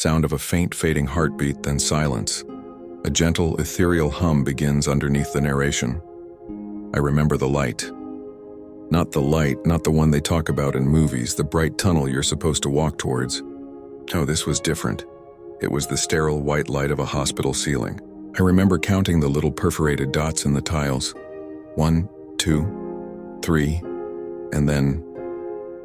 Sound of a faint, fading heartbeat, then silence. A gentle, ethereal hum begins underneath the narration. I remember the light. Not the one they talk about in movies, the bright tunnel you're supposed to walk towards. No, this was different. It was the sterile white light of a hospital ceiling. I remember counting the little perforated dots in the tiles. 1, 2, 3, and then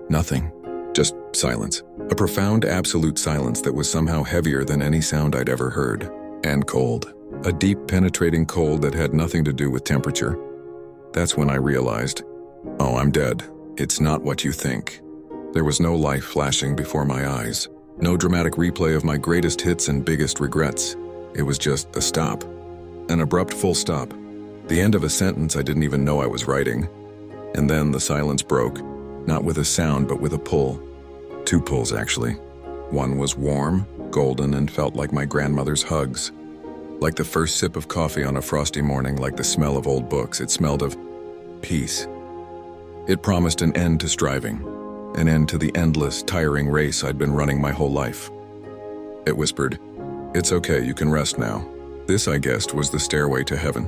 nothing. Just silence. A profound, absolute silence that was somehow heavier than any sound I'd ever heard. And cold. A deep, penetrating cold that had nothing to do with temperature. That's when I realized, oh, I'm dead. It's not what you think. There was no life flashing before my eyes. No dramatic replay of my greatest hits and biggest regrets. It was just a stop. An abrupt full stop. The end of a sentence I didn't even know I was writing. And then the silence broke, not with a sound but with a pull. 2 pulls, actually. One was warm, golden, and felt like my grandmother's hugs. Like the first sip of coffee on a frosty morning, like the smell of old books. It smelled of peace. It promised an end to striving, an end to the endless, tiring race I'd been running my whole life. It whispered, "It's okay, you can rest now." This, I guessed, was the stairway to heaven.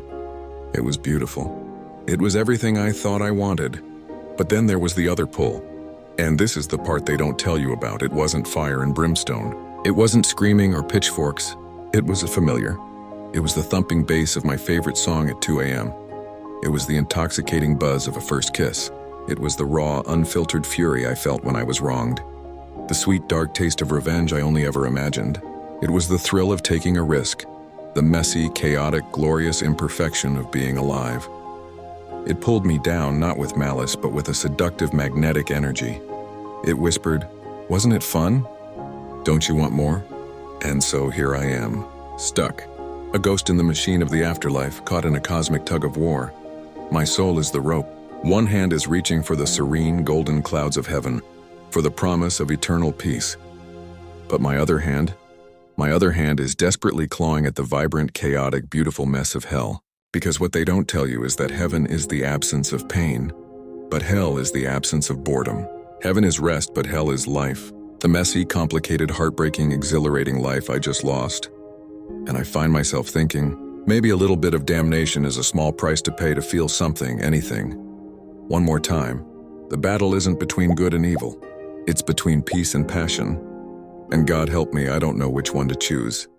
It was beautiful. It was everything I thought I wanted. But then there was the other pull. And this is the part they don't tell you about. It wasn't fire and brimstone. It wasn't screaming or pitchforks. It was a familiar. It was the thumping bass of my favorite song at 2 a.m. It was the intoxicating buzz of a first kiss. It was the raw, unfiltered fury I felt when I was wronged. The sweet, dark taste of revenge I only ever imagined. It was the thrill of taking a risk. The messy, chaotic, glorious imperfection of being alive. It pulled me down, not with malice, but with a seductive, magnetic energy. It whispered, "Wasn't it fun? Don't you want more?" And so here I am, stuck. A ghost in the machine of the afterlife, caught in a cosmic tug of war. My soul is the rope. One hand is reaching for the serene, golden clouds of heaven, for the promise of eternal peace. But my other hand is desperately clawing at the vibrant, chaotic, beautiful mess of hell. Because what they don't tell you is that heaven is the absence of pain, but hell is the absence of boredom. Heaven is rest, but hell is life. The messy, complicated, heartbreaking, exhilarating life I just lost. And I find myself thinking, maybe a little bit of damnation is a small price to pay to feel something, anything. One more time, the battle isn't between good and evil. It's between peace and passion. And God help me, I don't know which one to choose.